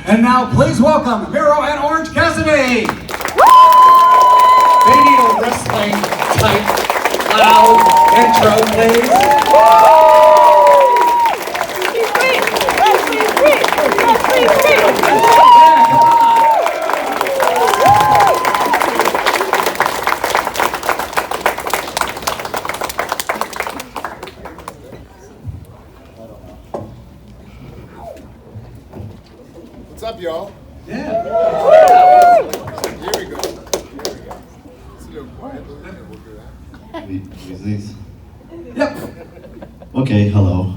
And now please welcome Miro and Orange Cassidy. They need a wrestling type loud intro, please. What's up, y'all? Yeah. Here we go. It's a little quiet, but we'll do that. We use these? Yep. Okay, hello.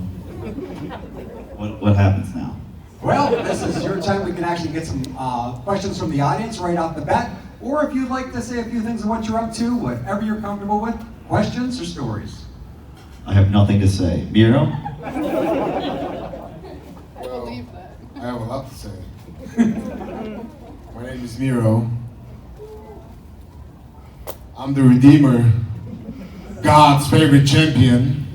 What happens now? Well, this is your time. We can actually get some questions from the audience right off the bat. Or if you'd like to say a few things of what you're up to, whatever you're comfortable with, questions or stories. I have nothing to say. Miro? Well, I have a lot to say. My name is Miro. I'm the Redeemer, God's favorite champion,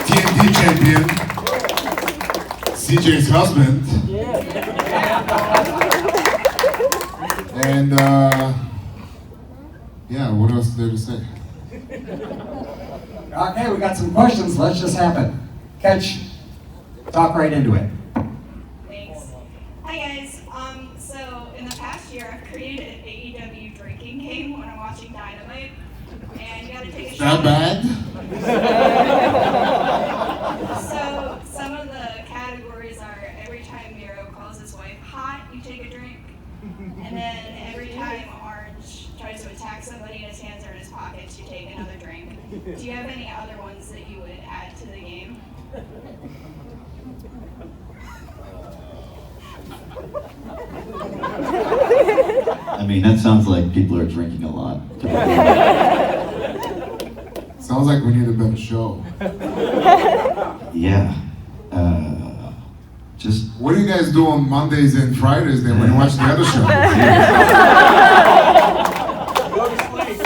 TNT champion, CJ's husband, and yeah, what else is there to say? Okay, we got some questions. Let's just have it. Catch. Talk right into it. Thanks. Hi guys. So in the past year, I've created an AEW drinking game when I'm watching Dynamite, and you gotta take a shot. That bad? So some of the categories are every time Miro calls his wife hot, you take a drink, and then every time Orange tries to attack somebody and his hands are in his pockets, you take another drink. Do you have any other ones that you would add to the game? I mean, that sounds like people are drinking a lot. Sounds like we need a better show. Yeah. Just What do you guys do on Mondays and Fridays then when you watch the other show?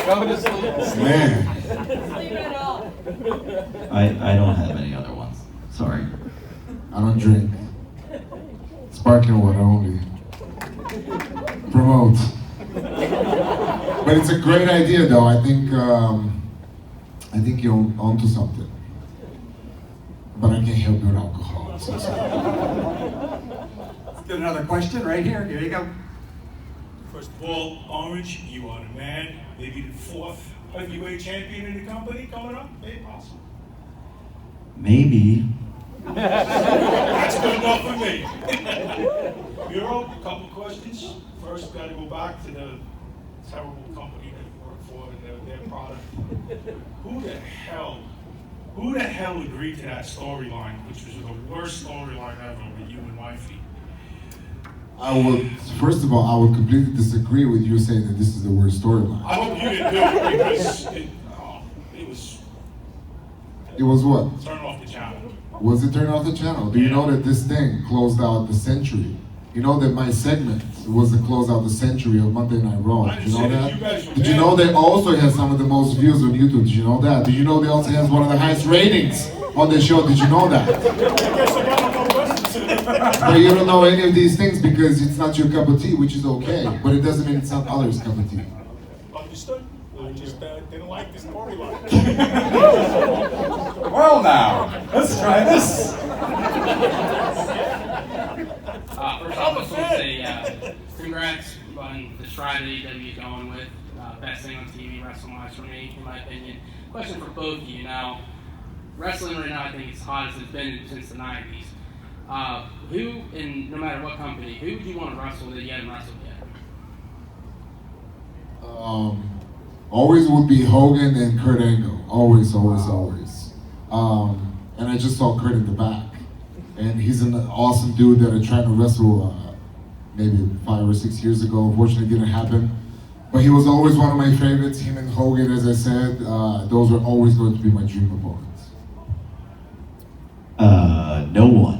Go to sleep. Man, I don't have any other ones. Sorry. I don't drink. Sparkling water only. Promote. But it's a great idea though. I think you're onto something. But I can't help you with alcohol. So sorry. Let's get another question right here. Here you go. First of all, Orange, you are the man. Maybe the fourth heavyweight champion in the company coming up. Maybe possible. Maybe. That's good enough for me. Miro, a couple questions. First, got to go back to the terrible company that you work for and their product. Who the hell agreed to that storyline, which was the worst storyline ever with you and wifey? First of all, I would completely disagree with you saying that this is the worst storyline. I hope you didn't do it because it was It was what? turning off the channel. Was it turn off the channel? Do you know that this thing closed out the century? You know that my segment was to close out the century of Monday Night Raw. Did you know that? Did you know they also has some of the most views on YouTube? Did you know that? Did you know they also has one of the highest ratings on the show? Did you know that? But you don't know any of these things because it's not your cup of tea, which is okay. But it doesn't mean it's not others' cup of tea. Understood? I just didn't like the storyline. Well now, let's try this. First off, I just want to say congrats on the stride that AEW is going with. Best thing on TV, wrestling-wise for me, in my opinion. Question for both of you now. Wrestling right now, I think it's the hottest it's been since the 90s. Who, in no matter what company, who would you want to wrestle that you haven't wrestled yet? Always would be Hogan and Kurt Angle. Always, always, always. And I just saw Kurt in the back. And he's an awesome dude that I tried to wrestle maybe 5 or 6 years ago. Unfortunately, it didn't happen. But he was always one of my favorites. Him and Hogan, as I said, those were always going to be my dream opponents. No one.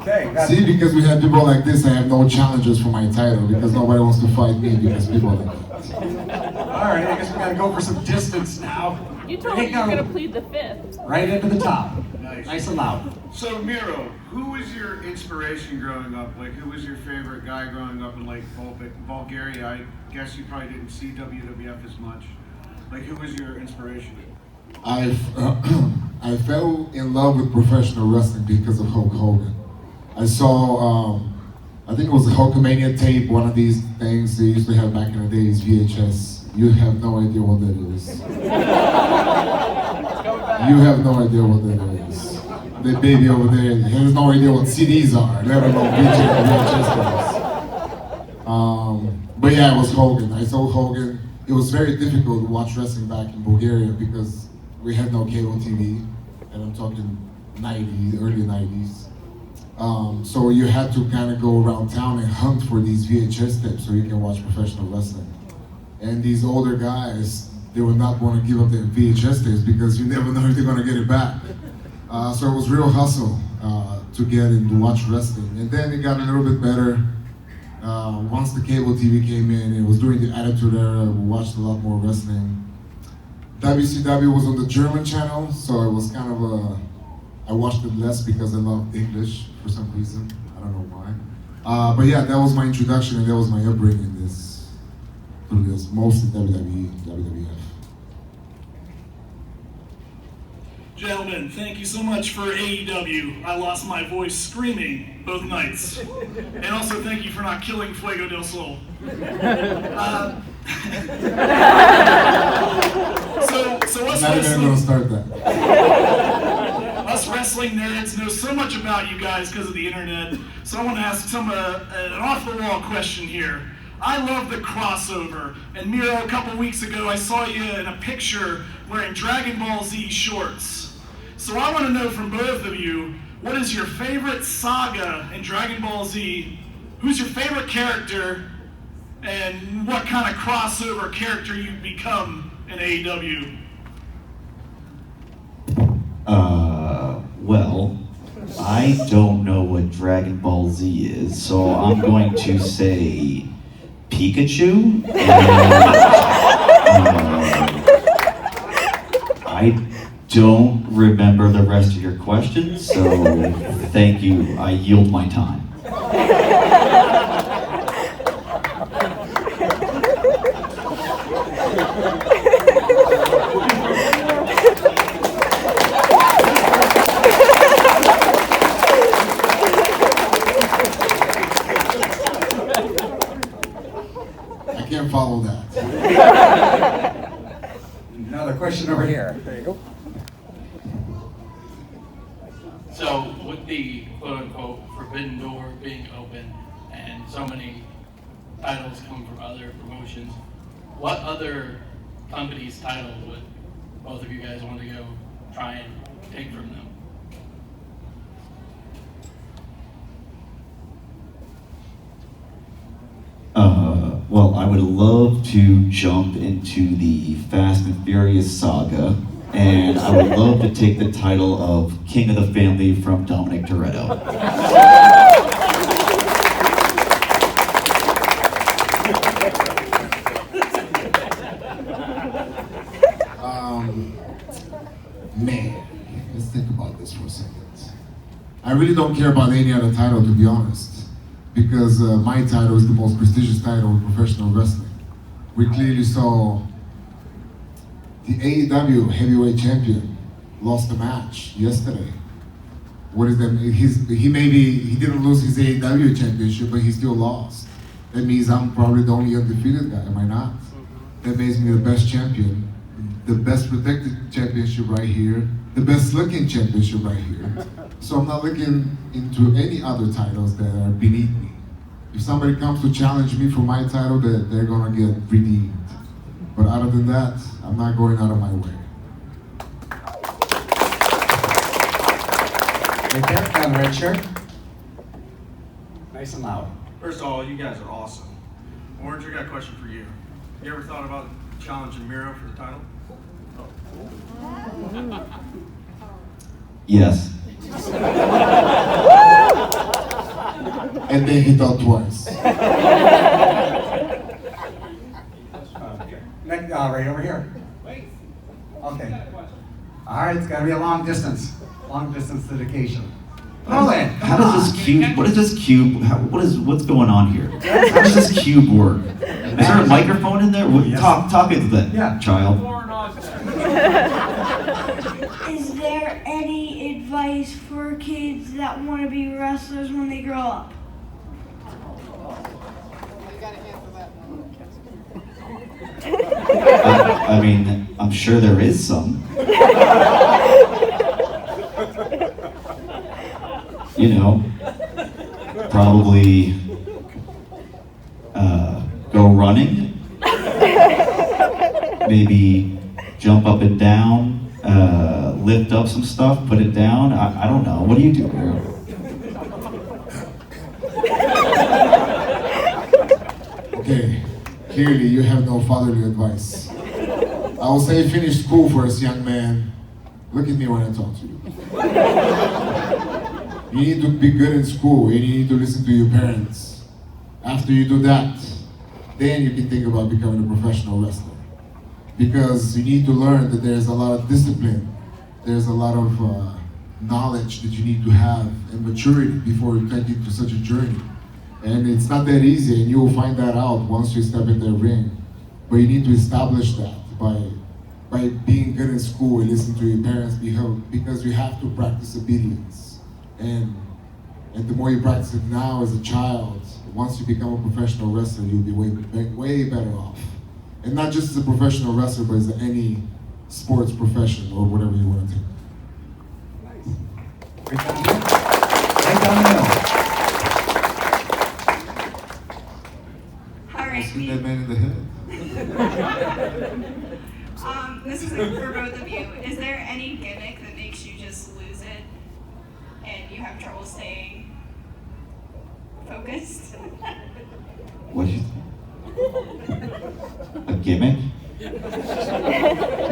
Okay. See, because we have people like this, I have no challengers for my title because nobody wants to fight me because people are like that. All right, I guess we got Gotta go for some distance now. You told There me you were go. going to plead the fifth. Right into the top. Nice. Nice and loud. So Miro, who was your inspiration growing up? Like, who was your favorite guy growing up in like Bulgaria? I guess you probably didn't see WWF as much. Like, who was your inspiration? I fell in love with professional wrestling because of Hulk Hogan. I saw, I think it was a Hulkamania tape, one of these things they used to have back in the days, VHS. You have no idea what that is. You have no idea what that is. The baby over there has no idea what CDs are, let alone VHS tapes. But yeah, it was Hogan. I saw Hogan. It was very difficult to watch wrestling back in Bulgaria because we had no cable TV, and I'm talking 90s, early 90s. So you had to kind of go around town and hunt for these VHS tapes so you can watch professional wrestling. And these older guys, they would not want to give up their VHS tapes because you never know if they're going to get it back. So it was real hustle to get and to watch wrestling. And then it got a little bit better. Once the cable TV came in, it was during the Attitude Era, we watched a lot more wrestling. WCW was on the German channel, so it was kind of I watched it less because I loved English for some reason. I don't know why. But yeah, that was my introduction and that was my upbringing through this, mostly WWE, WWF. Gentlemen, thank you so much for AEW. I lost my voice screaming both nights. And also thank you for not killing Fuego del Sol. So us I'm not even going to start that. Us wrestling nerds know so much about you guys because of the internet. So I want to ask an off-the-wall question here. I love the crossover. And Miro, a couple weeks ago, I saw you in a picture wearing Dragon Ball Z shorts. So I want to know from both of you, what is your favorite saga in Dragon Ball Z? Who's your favorite character? And what kind of crossover character you've become in AEW? Well, I don't know what Dragon Ball Z is, so I'm going to say Pikachu. I don't remember the rest of your questions, so thank you. I yield my time. I can't follow that. Another question over here. There you go. So, with the quote-unquote forbidden door being open and so many titles come from other promotions, what other company's title would both of you guys want to go try and take from them? Well, I would love to jump into the Fast and Furious saga, and I would love to take the title of King of the Family from Dominic Toretto. Man, let's think about this for a second. I really don't care about any other title, to be honest, because my title is the most prestigious title in professional wrestling. We clearly saw the AEW heavyweight champion lost a match yesterday. What is that? He didn't lose his AEW championship, but he still lost. That means I'm probably the only undefeated guy, am I not? That makes me the best champion, the best protected championship right here, the best looking championship right here. So I'm not looking into any other titles that are beneath me. If somebody comes to challenge me for my title, they're gonna get redeemed. But other than that, I'm not going out of my way. Right there, down the red shirt. Nice and loud. First of all, you guys are awesome. Orange, I got a question for you. You ever thought about challenging Miro for the title? Yes. And then he thought twice. Right right over here. Okay. All right, it's got to be a long distance dedication. Roland, How does this cube? What is this cube? What's going on here? How does this cube work? Is there a microphone in there? Yes. Talk into that, Yeah. child. Is there any advice for kids that want to be wrestlers when they grow up? I mean, I'm sure there is some. You know, probably go running. Maybe jump up and down, lift up some stuff, put it down. I don't know. What do you do, Miro? Okay, clearly you have no fatherly advice. I will say finish school first, young man. Look at me when I talk to you. You need to be good in school and you need to listen to your parents. After you do that, then you can think about becoming a professional wrestler. Because you need to learn that there's a lot of discipline, there's a lot of knowledge that you need to have and maturity before you get into such a journey. And it's not that easy, and you will find that out once you step in the ring. But you need to establish that by being good in school and listening to your parents, because you have to practice obedience. And the more you practice it now as a child, once you become a professional wrestler, you'll be way better off. And not just as a professional wrestler, but as any sports profession or whatever you want to take. Right down the middle. All right. Shoot that man in the head. This is for both of you. Is there any gimmick that makes you just lose it and you have trouble staying focused? What is a gimmick?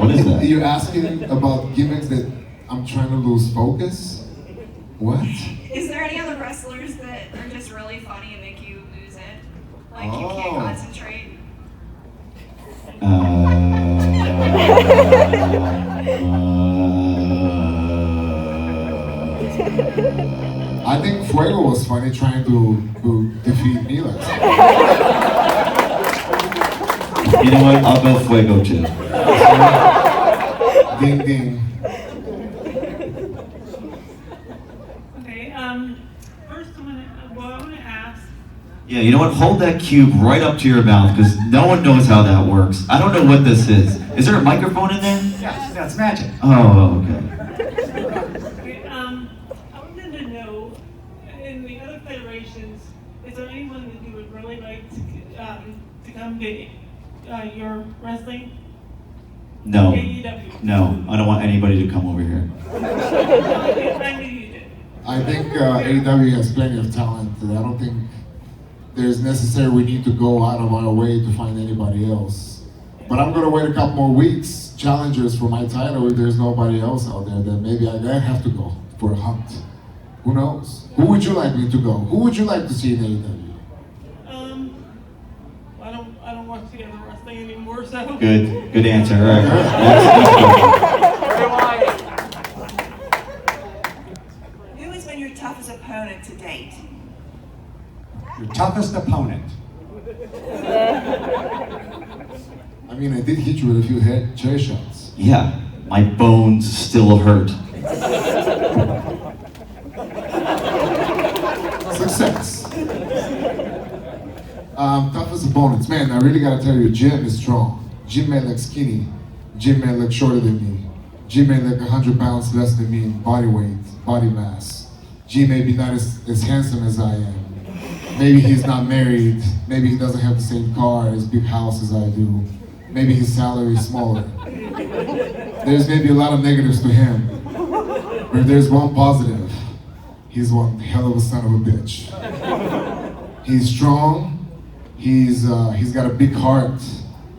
What is that? You're asking about gimmicks that I'm trying to lose focus? What? Is there any other wrestlers that are just really funny and make you lose it? Like you can't concentrate? I think Fuego was funny trying to defeat me last time. You know what? I'll go Fuego too. Ding ding. Okay, first I want to ask. Yeah, you know what? Hold that cube right up to your mouth because no one knows how that works. I don't know what this is. Is there a microphone in there? Yes, that's magic. Oh, okay. Okay, I wanted to know, in the other federations, is there anyone that you would really like to come to your wrestling? No. AEW. No, I don't want anybody to come over here. I knew you did. I think AEW has plenty of talent. I don't think there's necessary we need to go out of our way to find anybody else. But I'm gonna wait a couple more weeks, challengers for my title. If there's nobody else out there, then maybe I have to go for a hunt. Who knows? Who would you like me to go? Who would you like to see in AEW? I don't watch the other wrestling anymore, so. Good answer. All right. Who has been your toughest opponent to date? Your toughest opponent. I mean, I did hit you with a few chair shots. Yeah, my bones still hurt. Success. Toughest opponents. Man, I really gotta tell you, Jim is strong. Jim may look skinny. Jim may look shorter than me. Jim may look 100 pounds less than me in body weight, body mass. Jim may be not as handsome as I am. Maybe he's not married. Maybe he doesn't have the same car, as big house as I do. Maybe his salary is smaller. There's maybe a lot of negatives to him. But if there's one positive, he's one hell of a son of a bitch. He's strong. He's got a big heart.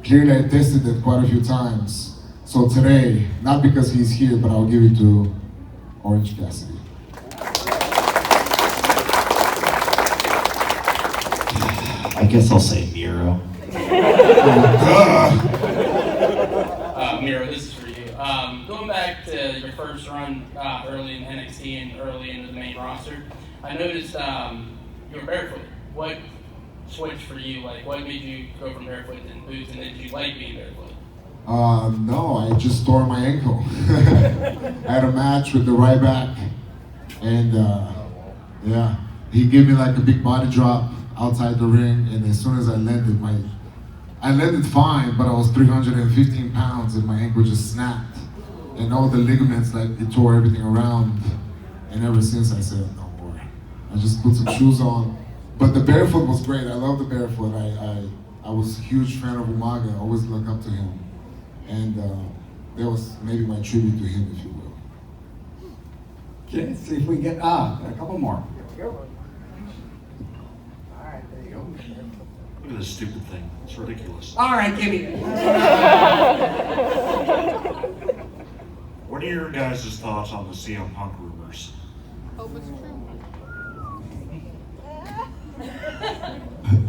Clearly I tested it quite a few times. So today, not because he's here, but I'll give it to Orange Cassidy. I guess I'll say Miro. Miro, this is for you. Going back to your first run early in NXT and early into the main roster, I noticed you were barefoot. What switched for you? Like, what made you go from barefoot to boots, and did you like being barefoot? No, I just tore my ankle. I had a match with the right back, and yeah, he gave me like a big body drop outside the ring, and as soon as I landed, I landed fine, but I was 315 pounds, and my ankle just snapped, and all the ligaments, like, it tore everything around, and ever since I said, no more. I just put some shoes on, but the barefoot was great. I love the barefoot. I was a huge fan of Umaga. I always look up to him. And that was maybe my tribute to him, if you will. Okay, let's see if we get a couple more. Look at this stupid thing. It's ridiculous. All right, give me. What are your guys' thoughts on the CM Punk rumors? Hope it's true.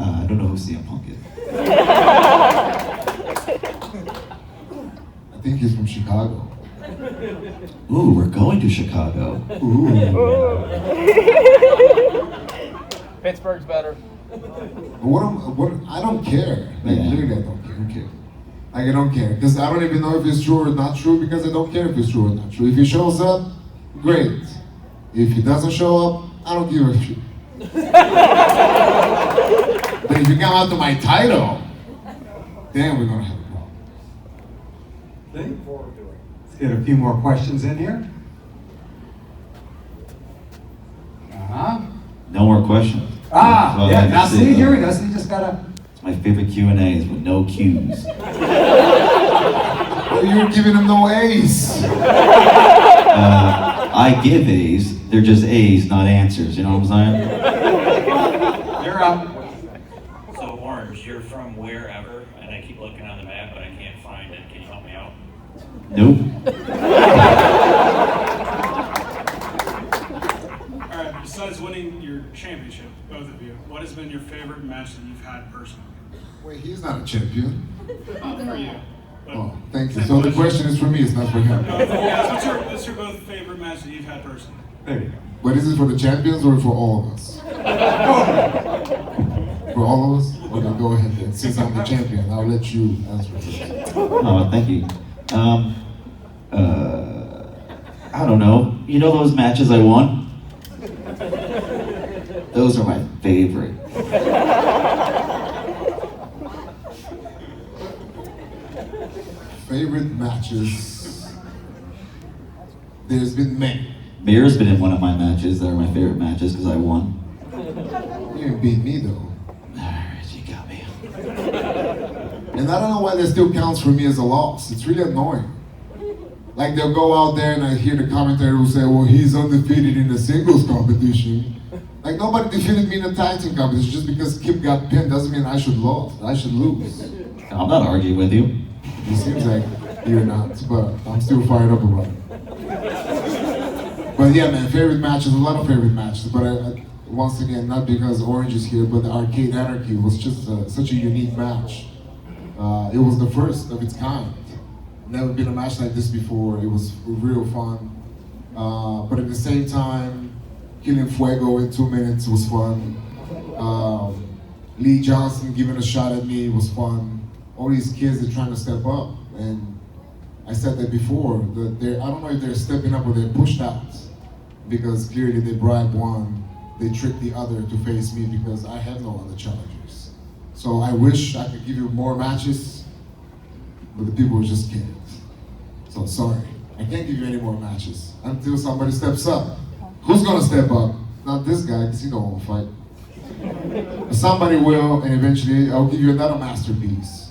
I don't know who CM Punk is. I think he's from Chicago. Ooh, we're going to Chicago. Ooh. Pittsburgh's better. I don't care. Like, literally, I don't care. Who cares? Like, I don't care. Because I don't even know if it's true or not true, because I don't care if it's true or not true. If he shows up, great. If he doesn't show up, I don't give a shit. But if you come out to my title, then we're gonna have a problem. Let's get a few more questions in here. No more questions. Yeah, now that's see, it, here we go. So you just gotta. It's my favorite Q&As with no Q's. Oh, you're giving him no A's. I give A's. They're just A's, not answers. You know what I'm saying? You're up. So Orange, you're from wherever, and I keep looking on the map, but I can't find it. Can you help me out? Nope. All right. Besides winning your championship, both of you, what has been your favorite match that you've had personally? Wait, he's not a champion. For you. Oh, thank you. So the question is for me, it's not for him. What's your both favorite match that you've had personally? There you go. But is it for the champions or for all of us? For all of us? Okay, go ahead then. Since I'm the champion, I'll let you answer this. Oh, thank you. I don't know. You know those matches I won? Those are my favorite. Favorite matches? There's been many. Mira's been in one of my matches that are my favorite matches because I won. You didn't beat me though. Alright, you got me. And I don't know why that still counts for me as a loss. It's really annoying. Like, they'll go out there and I hear the commentator who say, well, he's undefeated in the singles competition. Like, nobody defeated me in the tag team competition. Just because Kip got pinned doesn't mean I should lose. I'm not arguing with you. It seems like you're not, but I'm still fired up about it. But yeah, man, favorite matches, a lot of favorite matches. But I once again, not because Orange is here, but the Arcade Anarchy was just such a unique match. It was the first of its kind. Never been a match like this before. It was real fun. But at the same time, killing Fuego in 2 minutes was fun. Lee Johnson giving a shot at me was fun. All these kids are trying to step up, and I said that before. I don't know if they're stepping up or they're pushed out, because clearly they bribed one, they tricked the other to face me because I have no other challengers. So I wish I could give you more matches, but the people just can't. So sorry, I can't give you any more matches until somebody steps up. Who's gonna step up? Not this guy, because he don't want to fight. Somebody will, and eventually I'll give you another masterpiece.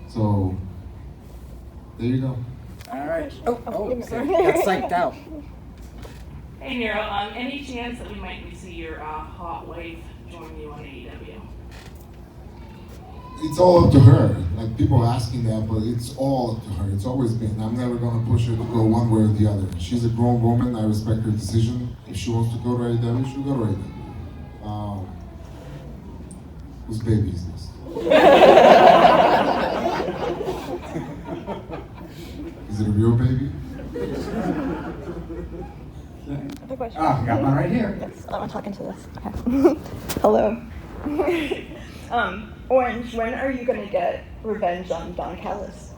So, there you go. All right. Oh, got psyched out. Hey Miro, any chance that we might see your hot wife join you on AEW? It's all up to her. Like, people are asking that, but it's all up to her. It's always been. I'm never gonna push her to go one way or the other. She's a grown woman. I respect her decision. If she wants to go to AEW, she'll go to AEW. Whose baby is this? Is it a real baby? Other question. Ah, we got one right here. Yes, I'm talking to this. Okay. Hello. Orange, when are you gonna get revenge on Don Callis?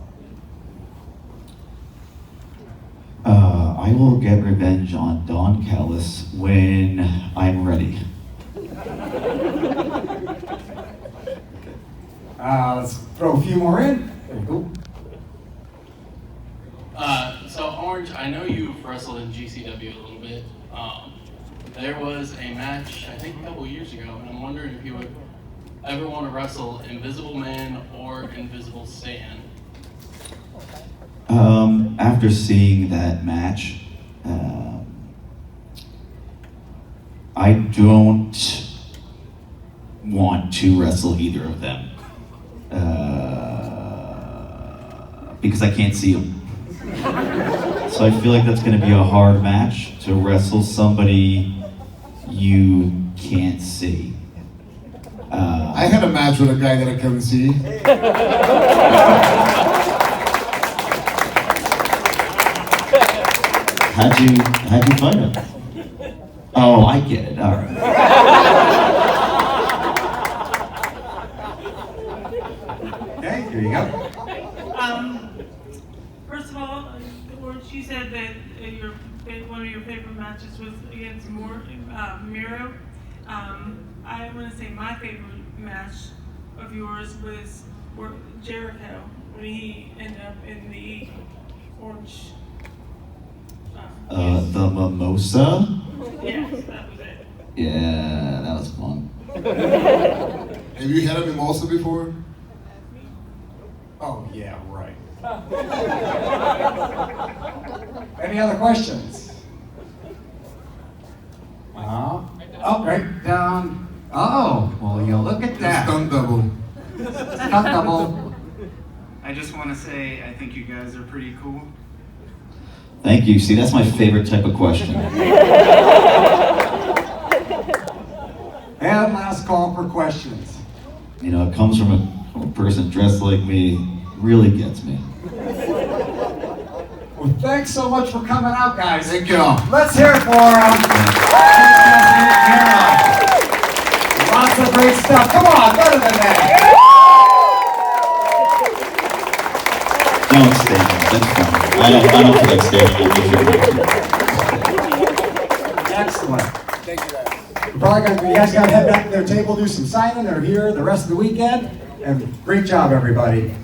I will get revenge on Don Callis when I'm ready. Let's throw a few more in. There you go. So Orange, I know you've wrestled in GCW a little bit. There was a match, I think a couple years ago, and I'm wondering if you would ever want to wrestle Invisible Man or Invisible Stan. After seeing that match, I don't want to wrestle either of them because I can't see them. So I feel like that's going to be a hard match to wrestle somebody you can't see. I had a match with a guy that I couldn't see. How'd you find him? Oh, I get it. All right. Okay, here you go. First of all, Orange, you said that one of your favorite matches was against Miro. I want to say my favorite match of yours was Jericho, when he ended up in the orange. The mimosa? Yes, that was it. Yeah, that was fun. Have you had a mimosa before? Oh, yeah, right. Any other questions? Oh, right down. Oh, well, you look at that. Stunt double. Stunt double. I just want to say I think you guys are pretty cool. Thank you. See, that's my favorite type of question. And last call for questions. You know, it comes from a person dressed like me. Really gets me. Well, thanks so much for coming out, guys. Thank you. Let's hear it for Lots of great stuff. Come on, better than that. Don't stand up. That's fine. I don't feel like standing up. Excellent. Thank you, guys. You guys got to head back to their table, do some signing. They're here the rest of the weekend. And great job, everybody.